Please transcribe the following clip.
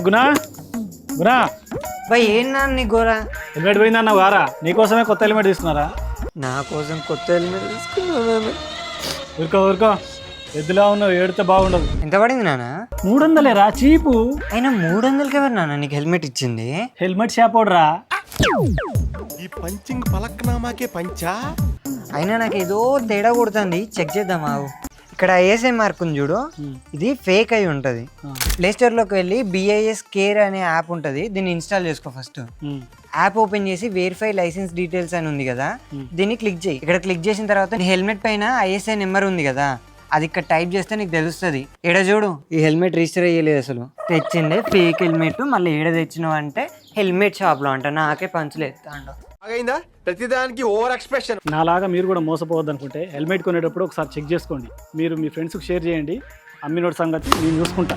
Guna Guna by ఏంటన్నా నీ Gora? Helmet పోయిందన్న వారా నీకోసమే కొత్త హెల్మెట్ తీసుకున్నారా? నా కోసం కొత్త హెల్మెట్ తీసుకున్నాను. ఊరుకో ఊరుకో, ఎద్దులా ఉన్నావు, ఏడితే బాగుండదు. ఎంత పడింది నాన్న? 300 చీపు. అయినా 300కి ఎవరు నాన్న నీకు హెల్మెట్ ఇచ్చింది? హెల్మెట్ షాప్ రా. ఈ పంచింగ్ పలక్నామాకే పంచా. అయినా నాకు ఏదో తేడా కొడుతుంది, చెక్ చేద్దామా? ఇక్కడ ఐఎస్ఐ మార్క్ ఉంది చూడు, ఇది ఫేక్ అయి ఉంటుంది. ప్లే స్టోర్ లోకి వెళ్ళి బిఐఎస్ కేర్ అనే యాప్ ఉంటుంది, దీన్ని ఇన్స్టాల్ చేసుకో. ఫస్ట్ యాప్ ఓపెన్ చేసి వెరిఫై లైసెన్స్ డీటెయిల్స్ అని ఉంది కదా, దీన్ని క్లిక్ చేయి. ఇక్కడ క్లిక్ చేసిన తర్వాత హెల్మెట్ పైన ఐఎస్ఐ నెంబర్ ఉంది కదా, అది ఇక్కడ టైప్ చేస్తే నీకు తెలుస్తుంది. ఏడ చూడు, ఈ హెల్మెట్ రిజిస్టర్ అయ్యలేదు, అసలు తెచ్చిందే ఫేక్ హెల్మెట్. మళ్ళీ ఏడ తెచ్చినావు అంటే హెల్మెట్ షాప్ లో అంట. నాకే పంచులేదు అంట. ప్రతిదానికి ఓవర్ ఎక్స్ప్రెషన్. నాలాగా మీరు కూడా మోసపోవద్దు అనుకుంటే హెల్మెట్ కొనేటప్పుడు ఒకసారి చెక్ చేసుకోండి. మీరు మీ ఫ్రెండ్స్కి షేర్ చేయండి. అమ్మినోడి సంగతి నేను చూసుకుంటా.